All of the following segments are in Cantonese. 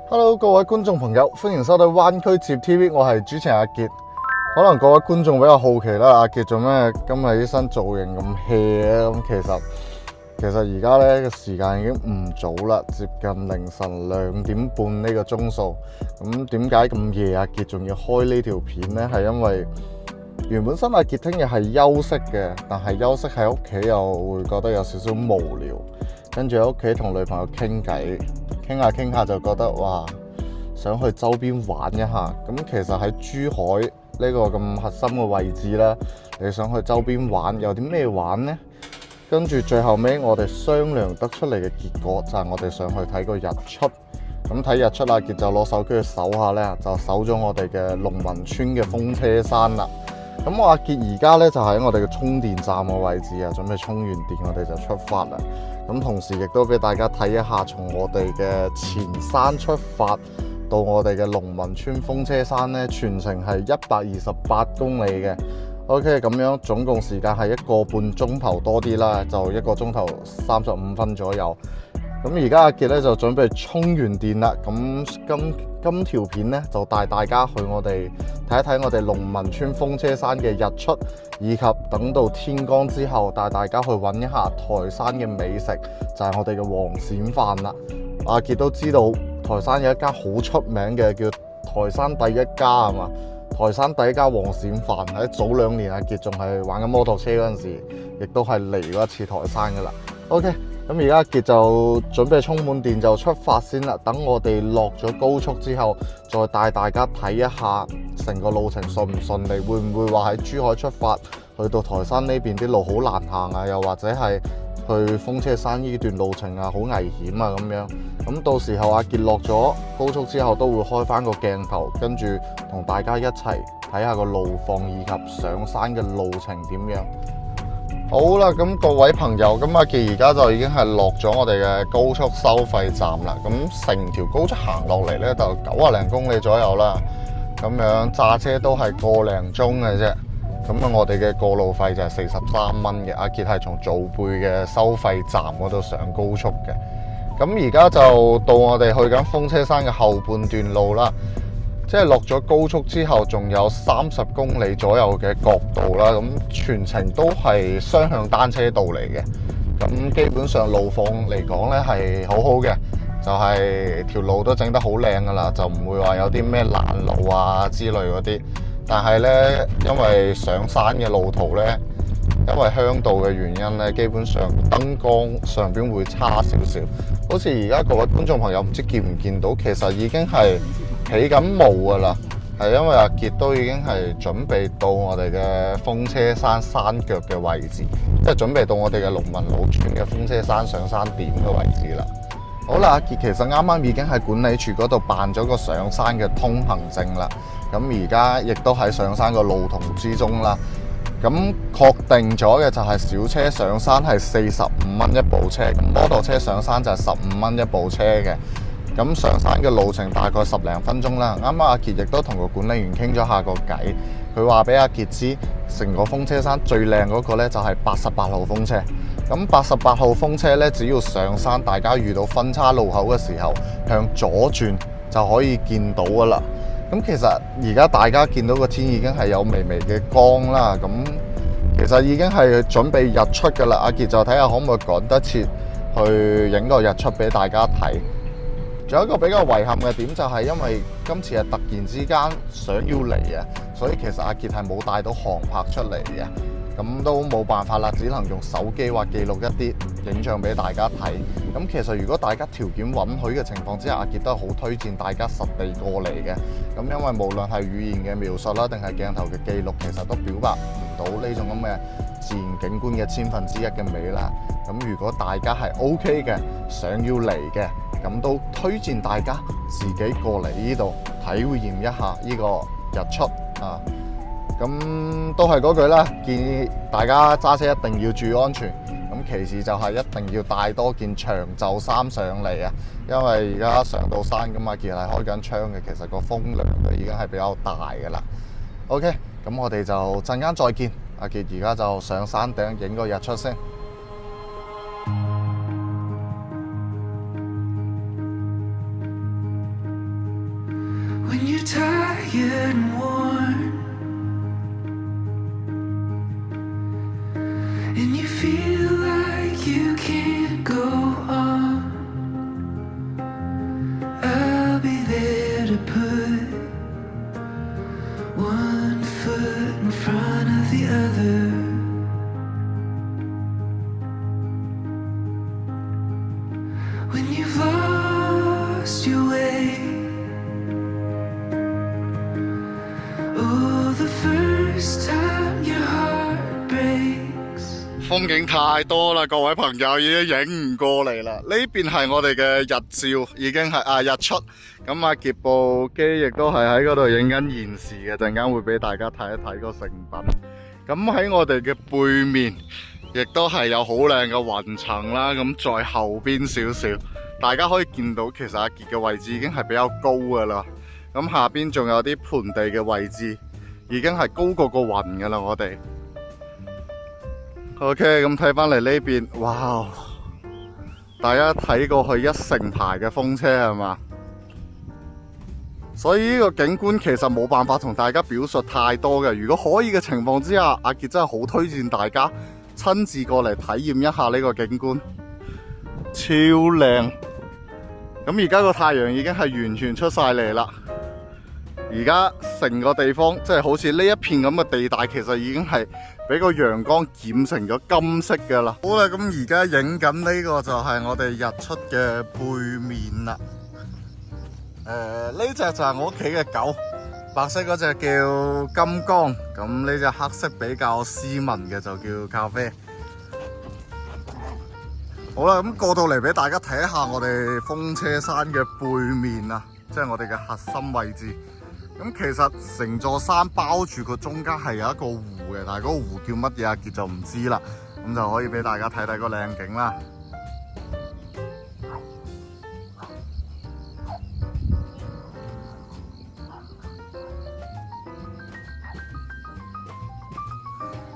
Hello，各位觀眾朋友，歡迎收睇灣區接 TV， 我係主持人阿傑。可能各位觀眾比較好奇啦，阿傑做咩今日呢身造型咁 hea 啊？咁其實而家咧個時間已經唔早啦，接近凌晨2點半呢個鐘數。咁點解咁夜阿傑仲要開呢條片呢？係因為原本阿傑聽日係休息嘅，但係休息喺屋企又會覺得有少少無聊，跟住喺屋企同女朋友傾偈，傾下就覺得哇，想去周邊玩一下。咁其實喺珠海呢個咁核心嘅位置啦，你想去周邊玩，有啲咩玩呢？跟住最後尾我哋商量得出嚟嘅結果就係我哋想去睇個日出。咁睇日出，阿傑就攞手機去搜下咧，就搜咗我哋嘅龍紋村嘅風車山啦。咁我阿傑而家咧就喺我哋嘅充電站嘅位置啊，準備充完電我哋就出發啦。咁同時亦都俾大家睇一下，從我哋嘅前山出發到我哋嘅龍紋村風車山咧，全程係128公里嘅。OK， 咁樣總共時間係1個半鐘頭多啲啦，就1個鐘頭35分左右。咁而家阿傑咧就準備充完電啦。咁今條片咧就帶大家去我哋睇一睇我哋龍紋村風車山嘅日出，以及等到天光之後帶大家去揾一下台山嘅美食，就係我哋嘅黃鱔飯啦。阿傑都知道台山有一間好出名嘅叫台山第一家係嘛？台山第一家黃鱔飯，喺早2年阿傑仲係玩緊摩托車嗰陣時，亦都係嚟過一次台山噶啦。OK， 咁而家阿傑就準備充滿電就出發先啦。等我哋落咗高速之後，再帶大家睇一下成個路程順唔順利，會唔會話喺珠海出發去到台山呢邊啲路好難行啊？又或者係去風車山呢段路程啊好危險啊咁樣。咁到時候阿傑落咗高速之後都會開翻個鏡頭，跟住同大家一齊睇下個路況以及上山嘅路程點樣。好啦，咁各位朋友，咁阿傑而家就已經係落咗我哋嘅高速收費站啦。咁成條高速行落嚟呢，就90零公里左右啦。咁樣揸車都係個零鐘嘅啫。咁啊，我哋嘅過路費就係43蚊嘅。阿傑係從祖貝嘅收費站嗰度上高速嘅。咁而家就到我哋去緊風車山嘅後半段路啦，即係落咗高速之後，仲有30公里左右嘅角度啦。咁全程都係雙向單車道嚟嘅。咁基本上路況嚟講呢係好好嘅，就係條路都整得好靚噶啦，就唔會話有啲咩爛路啊之類嗰啲。但係呢，因為上山嘅路途呢，因為鄉道嘅原因咧，基本上燈光上邊會差少少。好似而家各位觀眾朋友唔知見唔見到，其實已經係起緊霧噶啦。係因為阿傑都已經係準備到我哋嘅風車山山腳嘅位置，即係準備到我哋嘅龍紋路村嘅風車山上山點嘅位置啦。好啦，阿傑其實啱啱已經喺管理處嗰度辦咗個上山嘅通行證啦。咁而家亦都喺上山嘅路途之中啦。咁確定咗嘅就係小車上山係45蚊一部車，摩托車上山就係15蚊一部車嘅。咁上山嘅路程大概10零分鐘啦。啱啱阿傑亦都同個管理員傾咗下個偈，佢話俾阿傑知，成個風車山最靚嗰個呢就係88號風車。咁88號風車呢，只要上山，大家遇到分叉路口嘅時候，向左轉就可以見到噶啦。咁其實而家大家見到個天已經係有微微嘅光啦，咁其實已經係準備日出噶啦。阿傑就睇下可唔可以趕得切去影個日出俾大家睇。仲有一個比較遺憾嘅點就係因為今次係突然之間想要嚟啊，所以其實阿傑係冇帶到航拍出嚟嘅。咁都冇辦法啦，只能用手機或記錄一啲影像俾大家睇。咁其實如果大家條件允許嘅情況之下，阿傑都係好推薦大家實地過嚟嘅。咁因為無論係語言嘅描述啦，定係鏡頭嘅記錄，其實都表達唔到呢種咁嘅自然景觀嘅1/1000嘅美啦。咁如果大家係 OK 嘅，想要嚟嘅，咁都推薦大家自己過嚟呢度體驗一下呢個日出啊！咁都係嗰句啦，建議大家揸車一定要注意安全。咁其次就係一定要帶多件長袖衫上嚟啊，因為而家上到山咁，阿傑係開緊窗嘅，其實個風量佢已經係比較大嘅啦。OK，咁我哋就陣間再見。阿傑而家就上山頂影個日出先。tired and worn, and you feel like you can't go on. I'll be there to put one foot in front of the other. When you've lost your way, oh, the first time your heart breaks. 風景太多啦，各位朋友已經影唔過嚟啦。呢邊係我哋嘅日照，已經係日出。咁阿傑部機亦都係喺嗰度影緊現時嘅，陣間會俾大家睇一睇個成品。咁喺我哋嘅背面，亦都係有好靚嘅雲層啦。咁在後邊少少，大家可以見到，其實阿傑嘅位置已經係比較高噶啦。咁下邊仲有啲盆地嘅位置，已經係高過個雲噶啦。我哋 OK， 咁睇翻嚟呢邊，哇！大家睇過去一成排嘅風車係嘛？所以呢個景觀其實冇辦法同大家表述太多嘅。如果可以嘅情況之下，阿傑真係好推薦大家親自過嚟體驗一下呢個景觀，超靚。咁而家個太陽已經係完全出晒嚟啦。而家成個地方即係好似呢一片咁嘅地帶，其實已經係俾個陽光染成咗金色㗎啦。好啦，咁而家影緊呢個就係我哋日出嘅背面啦。呢隻就係我屋企嘅狗，白色嗰隻叫金剛，咁呢隻黑色比較斯文嘅就叫咖啡。好啦，咁過到嚟俾大家睇一下我哋風車山嘅背面啊，即係我哋嘅核心位置。咁其實成座山包住個中間係有一個湖嘅，但係嗰個湖叫乜嘢阿傑就唔知啦。咁就可以俾大家睇睇個靚景啦。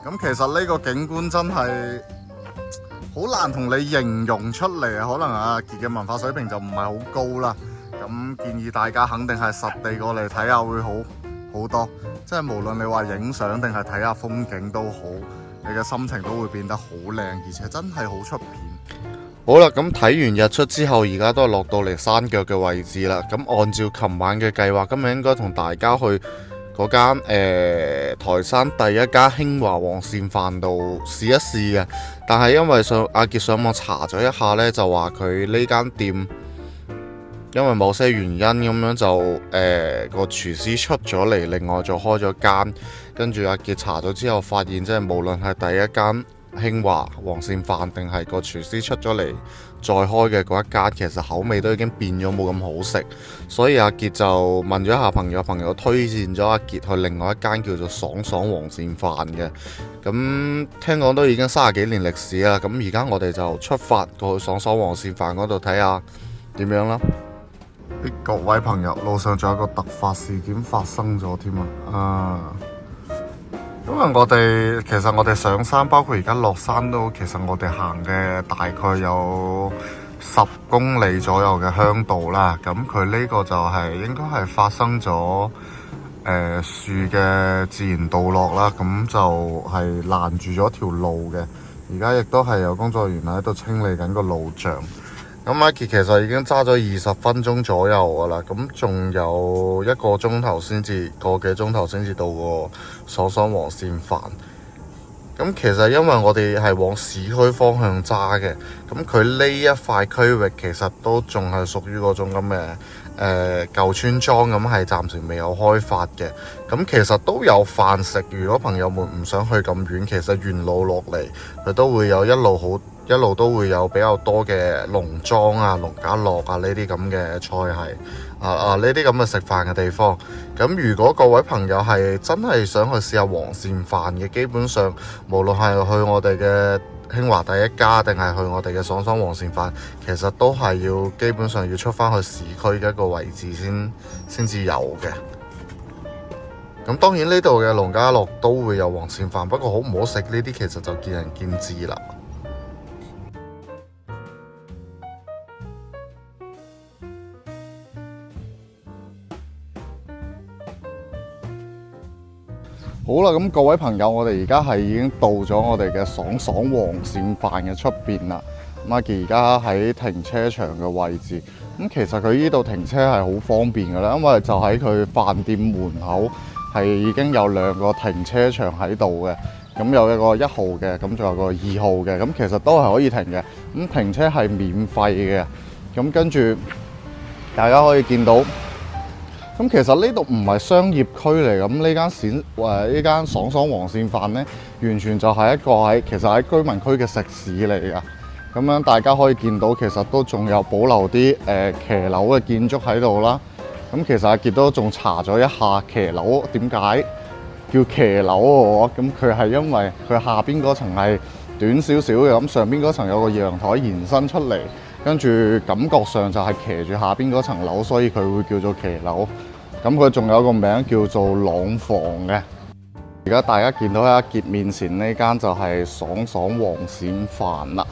咁其實呢個景觀真係好難同你形容出嚟啊！可能阿傑嘅文化水平就唔係好高啦。咁建議大家肯定係實地過嚟睇下會好好多。即係無論你話影相定係睇下風景都好，你嘅心情都會變得好靚，而且真係好出片。好啦，咁睇完日出之後，而家都係落到嚟山腳嘅位置啦。咁按照琴晚嘅計劃，今日應該同大家去嗰間台山第一間興華黃鱔飯度試一試嘅，但係因為阿傑上網查咗一下呢，就話佢呢間店因為某些原因咁樣就個廚師出咗嚟，另外就開咗間，跟住阿傑查咗之後發現，即係無論係第一間興華黃鱔飯定係個廚師出咗嚟再開嘅嗰一間，其實口味都已經變咗冇咁好食，所以阿傑就問咗一下朋友，朋友推薦咗阿傑去另外一間叫做爽爽黃鱔飯嘅。咁聽講都已經30幾年歷史啦。咁而家我哋就出發過去爽爽黃鱔飯嗰度睇下點樣啦。各位朋友，路上仲有個突發事件發生咗添啊！因為其實我哋上山，包括而家落山都，其實我哋行嘅大概有10公里左右嘅鄉道啦。咁佢呢個就應該係發生咗樹嘅自然倒落啦。咁就係攔住咗條路嘅。而家亦都係有工作人員喺度清理緊個路障。咁阿傑其實已經揸咗20分鐘左右噶啦，咁仲有1個幾鐘頭先至到個爽爽黃鱔飯。咁其實因為我哋係往市區方向揸嘅，咁佢呢一塊區域其實都仲係屬於嗰種咁嘅舊村莊，咁係暫時未有開發嘅。咁其實都有飯食，如果朋友們唔想去咁遠，其實沿路落嚟佢都會有一路都會有比較多嘅農莊啊、農家樂啊呢啲咁嘅菜系呢啲咁嘅食飯嘅地方。咁如果各位朋友係真係想去試下黃鱔飯嘅，基本上無論係去我哋嘅興華第一家定係去我哋嘅爽爽黃鱔飯，其實都係基本上要出翻去市區嘅一個位置先至有嘅。咁當然呢度嘅農家樂都會有黃鱔飯，不過好唔好食呢啲其實就見仁見智啦。好啦，咁各位朋友，我哋而家係已經到咗我哋嘅爽爽黃鱔飯嘅出邊啦。咁阿傑而家喺停車場嘅位置，咁其實佢呢度停車係好方便㗎啦，因為就喺佢飯店門口係已經有2個停車場喺度嘅。咁有一個1號嘅，咁仲有個2號嘅，咁其實都係可以停嘅。咁停車係免費嘅。咁跟住大家可以見到。咁其實呢度唔係商業區嚟，咁呢間爽爽黃鱔飯呢，完全就係一個其實喺居民區嘅食肆嚟㗎。咁樣大家可以見到，其實都仲有保留啲騎樓嘅建築喺度啦。咁其實阿傑都仲查咗一下騎樓點解叫騎樓喎？咁佢係因為佢下邊嗰層係短少少嘅，咁上邊嗰層有個陽台延伸出嚟，跟住感覺上就係騎住下邊嗰層樓，所以佢會叫做騎樓。咁佢仲有個名叫做朗房嘅。而家大家見到喺阿傑面前呢間就係爽爽黃鱔飯啦。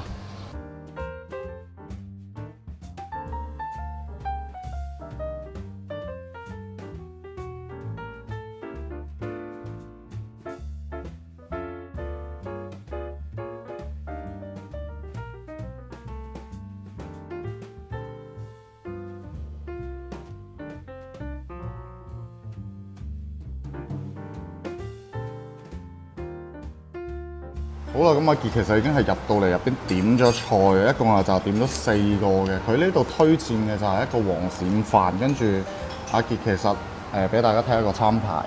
好啦，咁阿傑其實已經係入到嚟入邊點咗菜嘅，一共就點咗4個嘅。佢呢度推薦嘅就係一個黃鱔飯，跟住阿傑其實俾大家睇一個餐牌。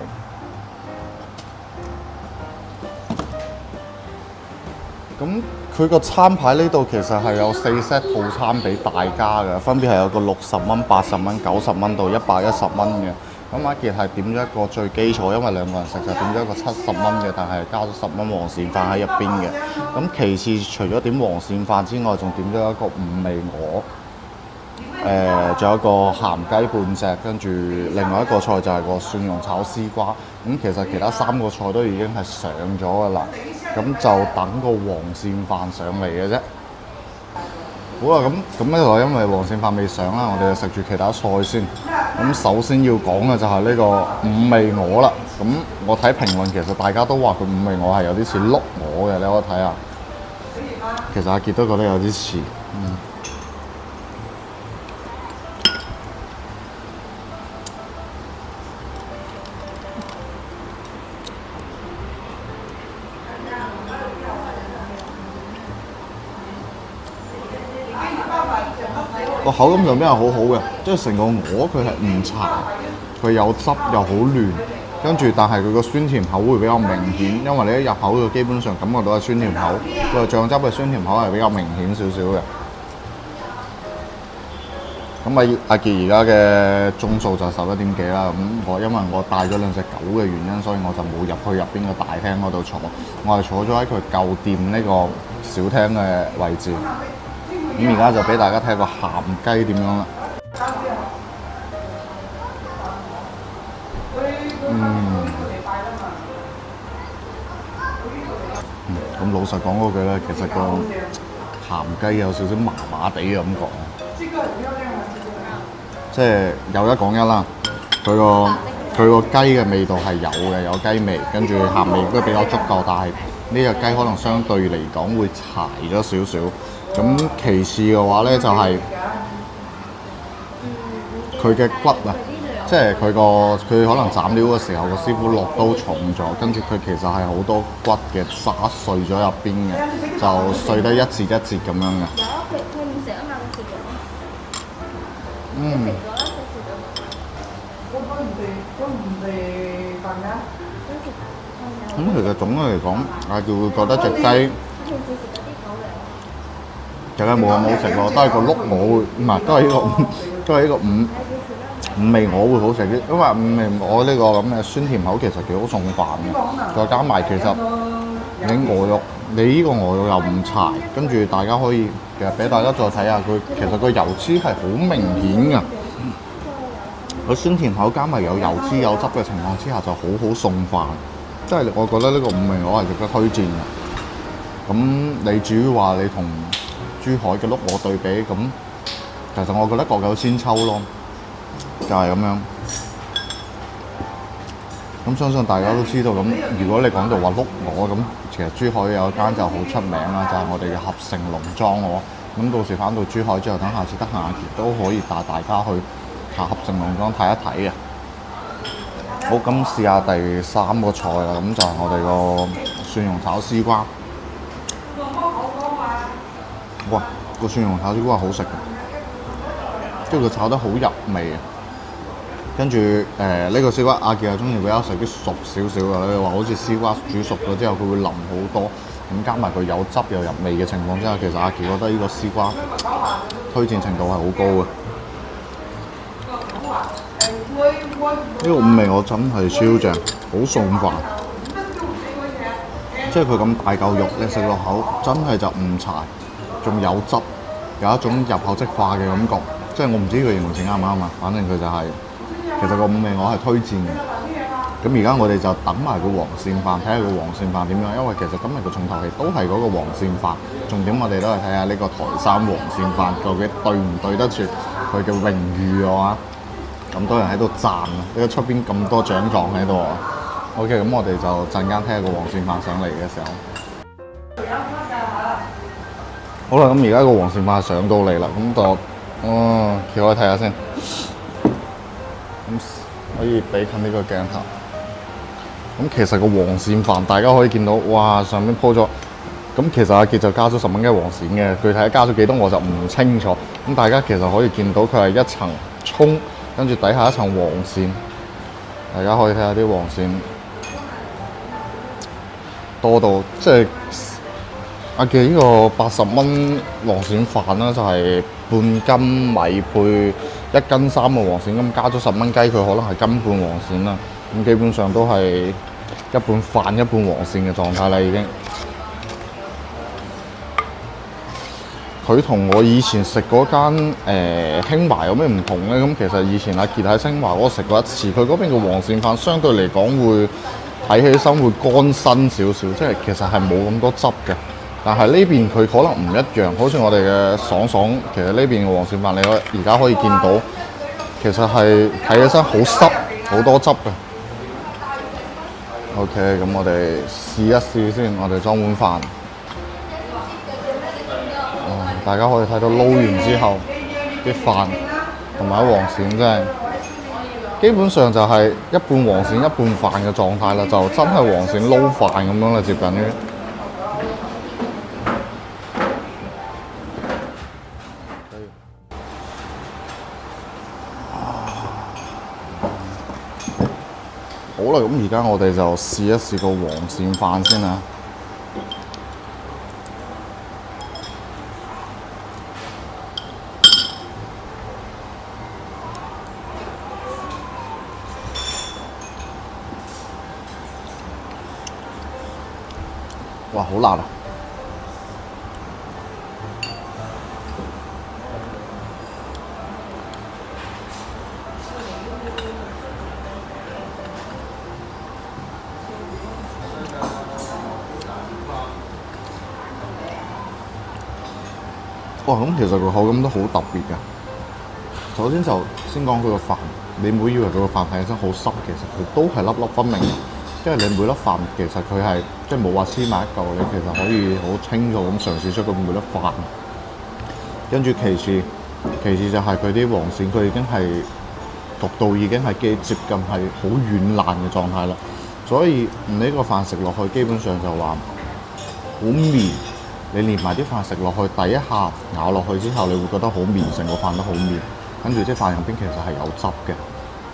咁佢個餐牌呢度其實係有4 set 套餐俾大家嘅，分別係有個60蚊、80蚊、90蚊到110蚊嘅。咁阿傑係點咗一個最基礎，因為2個人食就點咗一個70蚊嘅，但係加咗10蚊黃鱔飯喺入邊嘅。咁其次除咗點黃鱔飯之外，仲點咗一個5味鵝，仲有一個鹹雞半隻，跟住另外一個菜就係個蒜蓉炒絲瓜。咁其實其他3個菜都已經係上咗㗎啦，咁就等個黃鱔飯上嚟嘅啫。好啦，咁呢度因為黃鱔飯未上啦，我哋就食住其他菜先。咁首先要講嘅就係呢個5味鵝啦。咁我睇評論，其實大家都話佢5味鵝係有啲似碌鵝嘅，你可以睇下。其實阿傑都覺得有啲似。個口感上邊係好好嘅，即係成個鵝佢係唔柴，佢有汁又好嫩，跟住但係佢個酸甜口會比較明顯，因為你一入口就基本上感覺到係酸甜口，佢個醬汁嘅酸甜口係比較明顯少少嘅。咁阿傑而家嘅鐘數就11點幾啦，咁因為我帶咗2隻狗嘅原因，所以我就冇入去入邊個大廳嗰度坐，我係坐咗喺佢舊店呢個小廳嘅位置。咁而家就俾大家睇個鹹雞點樣啦。咁老實講嗰句咧，其實個鹹雞有少少麻麻地嘅感覺。即係有一講一啦，佢個雞嘅味道係有嘅，有雞味，跟住鹹味都比較足夠，但係呢隻雞可能相對嚟講會柴咗少少。咁其次嘅話咧，就係佢嘅骨啊，即係佢可能斬料嘅時候，個師傅落刀重咗，跟住佢其實係好多骨嘅沙碎咗入邊嘅，就碎得一節一節咁樣嘅。咁其實總嘅嚟講，阿傑會覺得隻雞冇咁好食咯，都係個碌鵝會，唔係都係呢個五味鵝會好食啲，因為5味鵝呢個咁嘅酸甜口其實幾好送飯嘅，再加埋其實你鵝肉，你呢個鵝肉又唔柴，跟住大家可以其實俾大家再睇下佢，其實個油脂係好明顯嘅，佢酸甜口加埋有油脂有汁嘅情況之下就好好送飯，即係我覺得呢個5味鵝係值得推薦嘅。咁你至於話你同珠海嘅碌鵝對比，咁其實我覺得各有千秋咯，就係咁樣。咁相信大家都知道，咁如果你講到話碌鵝咁，其實珠海有一間就好出名啦，就係我哋嘅合成農莊鵝。咁到時翻到珠海之後，等下次得閒阿傑都可以帶大家去下合成農莊睇一睇嘅。好，咁試下第3個菜啦，咁就係我哋個蒜蓉炒絲瓜。哇！個蒜蓉炒絲瓜好食嘅，即係佢炒得好入味啊！跟住呢個絲瓜，阿傑又中意比較食啲熟少少嘅。你話好似絲瓜煮熟咗之後，佢會腍好多。咁加埋佢有汁又入味嘅情況之下，其實阿傑覺得呢個絲瓜推薦程度係好高嘅。呢個五味我真係超正，好送飯。即係佢咁大嚿肉，你食落口真係就唔柴，仲有汁，有一種入口即化嘅感覺。即係我唔知佢形容詞啱唔啱啊，反正佢就係、其實個五味我係推薦嘅。咁而家我哋就等埋個黃鱔飯，睇下個黃鱔飯點樣。因為其實今日個重頭戲都係嗰個黃鱔飯，重點我哋都係睇下呢個台山黃鱔飯究竟對唔對得住佢嘅榮譽啊！咁多人喺度讚啊！呢個出邊咁多獎狀喺度啊 ！OK， 咁我哋就陣間睇下個黃鱔飯上嚟嘅時候。好啦，咁而家個黃鱔飯上到嚟啦，咁就叫我睇下先。咁可以俾近呢個鏡頭。咁其實個黃鱔飯大家可以見到，哇！上面鋪咗，咁其實阿傑就加咗10蚊雞黃鱔嘅，具體加咗幾多我就唔清楚。咁大家其實可以見到佢係一層葱，跟住底下一層黃鱔。大家可以睇下啲黃鱔多到，即係阿傑呢個80蚊黃鱔飯啦，就係半斤米配1斤3嘅黃鱔，咁加咗10蚊雞，佢可能係斤半黃鱔啦。咁基本上都係一半飯一半黃鱔嘅狀態啦，已經。佢同我以前食嗰間興華有咩唔同咧？咁其實以前阿傑喺興華嗰度食過一次，佢嗰邊嘅黃鱔飯相對嚟講會睇起身會乾身少少，即係其實係冇咁多汁嘅。但係呢邊佢可能唔一樣，好似我哋嘅爽爽，其實呢邊嘅黃鱔飯你而家可以見到，其實係睇起身好濕，好多汁嘅。OK， 咁我哋試一試先，我哋裝碗飯。大家可以睇到撈完之後啲飯同埋黃鱔真係基本上就係一半黃鱔一半飯嘅狀態啦，就真係黃鱔撈飯咁樣啦，接近於。好啦，咁而家我哋就試一試個黃鱔飯先啦。哇，好辣啊！哇，咁其實個口感都好特別㗎。首先就先講佢個飯，你唔好以為佢個飯睇起身好濕，其實佢都係粒粒分明嘅。因為你每粒飯其實佢係即係冇話黐埋一嚿，你其實可以好清楚咁嘗試出佢每粒飯。跟住其次就係佢啲黃鱔，佢已經係焗到已經係接近係好軟爛嘅狀態啦。所以呢個飯食落去基本上就話好綿，你連埋啲飯食落去，第一下咬落去之後，你會覺得好綿，成個飯都好綿。跟住啲飯入邊其實係有汁嘅。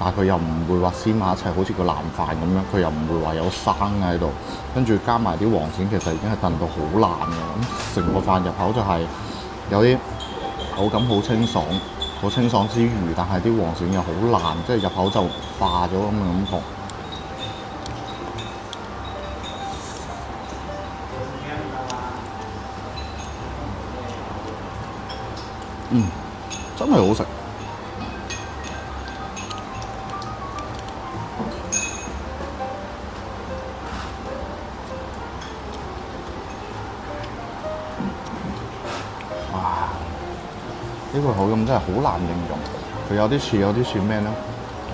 但係佢又唔會話黐埋一齊，好似個爛飯咁樣，佢又唔會話有生喺度。跟住加埋啲黃鱔，其實已經係燉到好爛嘅。咁成個飯入口就係有啲口感好清爽，好清爽之餘，但係啲黃鱔又好爛，即係入口就化咗咁嘅感覺。真係好食。呢個口感真係好難形容，佢有啲似咩咧？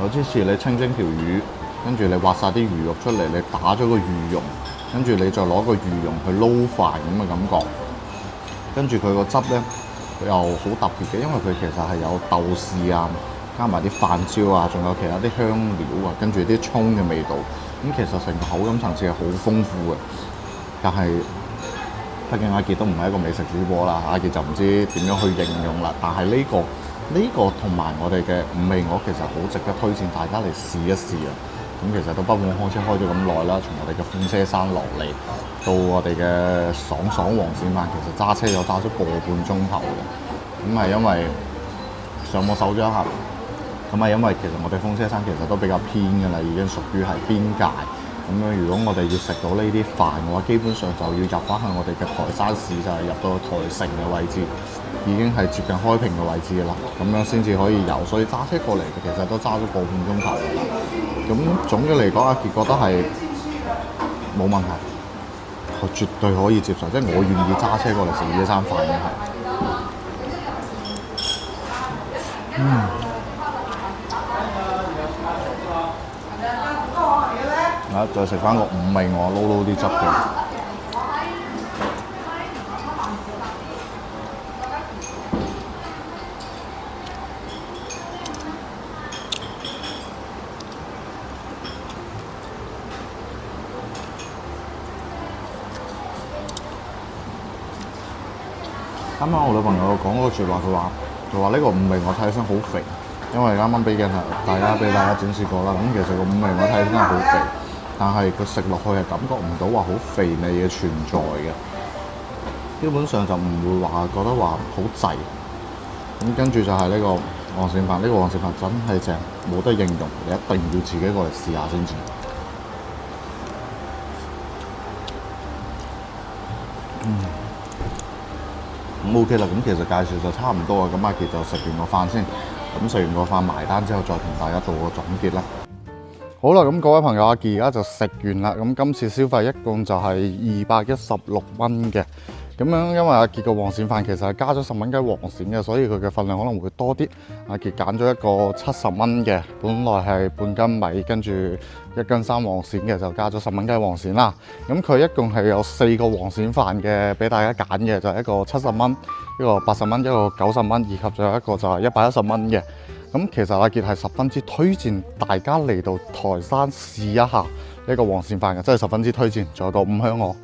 有啲似你清蒸條魚，跟住你挖晒啲魚肉出嚟，你打咗個魚蓉，跟住你再攞個魚蓉去撈飯咁嘅感覺。跟住佢個汁咧又好特別嘅，因為佢其實係有豆豉啊，加埋啲飯椒啊，仲有其他啲香料啊，跟住啲葱嘅味道。咁其實成個口感層次係好豐富嘅。但係畢竟阿傑都唔係一個美食主播啦，阿傑就唔知點樣去形容啦。但係呢個同埋我哋嘅五味鵝其實好值得推薦大家嚟試一試啊！咁其實都不枉開車開咗咁耐啦，從我哋嘅鳳車山落嚟到我哋嘅爽爽黃鱔飯，其實揸車有揸咗個半鐘頭嘅。咁係因為上網搜咗一下，咁係因為其實我哋鳳車山其實都比較偏㗎啦，已經屬於係邊界。咁樣如果我哋要食到呢啲飯嘅話，基本上就要入翻去我哋嘅台山市，就係入到台城嘅位置，已經係接近開平嘅位置啦。咁樣先至可以遊，所以揸車過嚟其實都揸咗個半鐘頭㗎啦。咁總嘅嚟講，阿傑覺得係冇問題，我絕對可以接受，即係我願意揸車過嚟食呢餐飯嘅係。再食翻個五味鵝，撈啲汁嘅。啱啱我女朋友講嗰句話，佢話呢個五味鵝睇起身好肥，因為啱啱俾大家展示過啦。咁其實個五味鵝睇起身係好肥。但係佢食落去係感覺唔到話好肥膩嘅存在嘅，基本上就唔會話覺得話好滯。咁跟住就係呢個黃鱔飯，呢個黃鱔飯真係正，冇得形容，你一定要自己過嚟試下先至。咁 OK 啦，咁其實介紹就差唔多啊。咁阿傑就食完個飯先，咁食完個飯埋單之後，再同大家做個總結啦。好啦，咁各位朋友，阿傑而家就食完啦。咁今次消費一共就係216蚊嘅。咁樣因為阿傑個黃鱔飯其實係加咗10蚊雞黃鱔嘅，所以佢嘅份量可能會多啲。阿傑揀咗一個70蚊嘅，本來係半斤米，跟住1斤3黃鱔嘅，就加咗10蚊雞黃鱔啦。咁佢一共係有4個黃鱔飯嘅俾大家揀嘅，就係一個70蚊、一個80蚊、一個90蚊，以及仲有一個就係110蚊嘅。咁其實阿傑係十分之推薦大家嚟到台山試一下呢個黃鱔飯嘅，真係十分之推薦。仲有個五香鵝，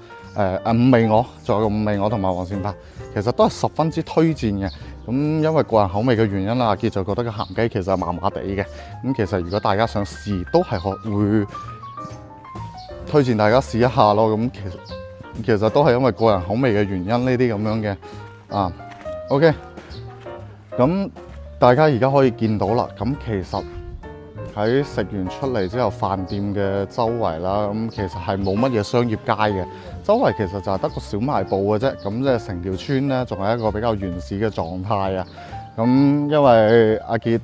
五味鵝，仲有個五味鵝同埋黃鱔飯，其實都係十分之推薦嘅。咁因為個人口味嘅原因啦，阿傑就覺得個鹹雞其實係麻麻地嘅。咁其實如果大家想試，都係會推薦大家試一下咯。咁其實都係因為個人口味嘅原因，呢啲咁樣嘅啊。OK，咁。大家而家可以見到啦，咁其實喺食完出嚟之後，飯店嘅周圍啦，咁其實係冇乜嘢商業街嘅，周圍其實就係得個小賣部嘅啫，咁即係成條村咧，仲係一個比較原始嘅狀態啊。咁因為阿傑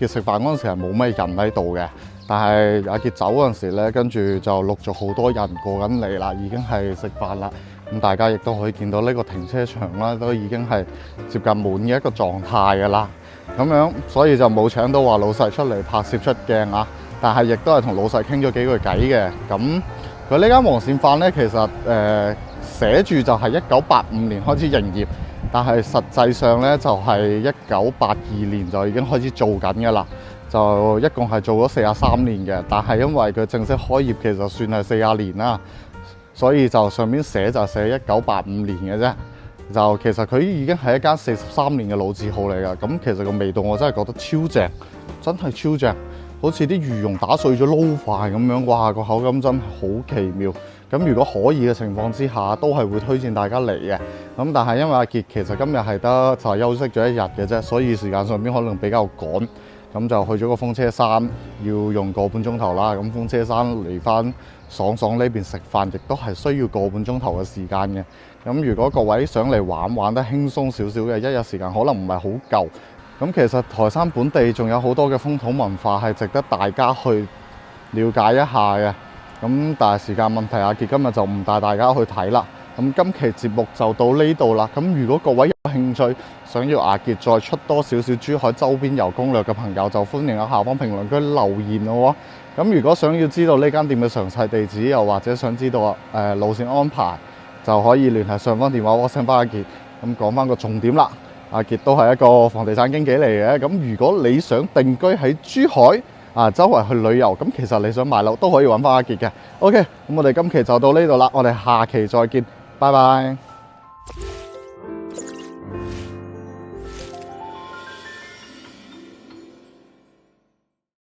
食飯嗰陣時係冇咩人喺度嘅，但係阿傑走嗰陣時咧，跟住就陸續好多人過緊嚟啦，已經係食飯啦。咁大家亦都可以見到呢個停車場啦，都已經係接近滿嘅一個狀態㗎啦。咁樣，所以就冇請到話老細出嚟拍攝出鏡啊，但係亦都係同老細傾咗幾句偈嘅。咁佢呢間黃鱔飯咧，其實寫住就係1985年開始營業，但係實際上咧就係1982年就已經開始做緊㗎啦。就一共係做咗43年嘅，但係因為佢正式開業其實算係40年啦，所以就上面寫就寫1985年嘅啫。就其實佢已經係一間43年嘅老字號嚟㗎，咁其實個味道我真係覺得超正，真係超正，好似啲魚蓉打碎咗撈飯咁樣，哇，個口感真係好奇妙。咁如果可以嘅情況之下，都係會推薦大家嚟嘅。咁但係因為阿傑其實今日係得就係休息咗一日嘅啫，所以時間上邊可能比較趕，咁就去咗個風車山，要用個半鐘頭啦。咁風車山嚟翻爽爽呢邊食飯，亦都係需要個半鐘頭嘅時間嘅。咁如果各位想嚟玩得輕鬆少少嘅，一日時間可能唔係好夠。咁其實台山本地仲有好多嘅風土文化係值得大家去了解一下嘅。咁但係時間問題，阿傑今日就唔帶大家去睇啦。咁今期節目就到呢度啦。咁如果各位有興趣想要阿傑再出多少少珠海周邊遊攻略嘅朋友，就歡迎喺下方評論區留言咯喎。咁如果想要知道呢間店嘅詳細地址，又或者想知道路線安排，就可以聯繫上方電話 WhatsApp 翻阿傑。咁講翻個重點啦，阿傑都係一個房地產經紀嚟嘅。咁如果你想定居喺珠海周圍去旅遊，咁其實你想買樓都可以揾翻阿傑嘅。OK，咁我哋今期就到呢度啦，我哋下期再見，拜拜。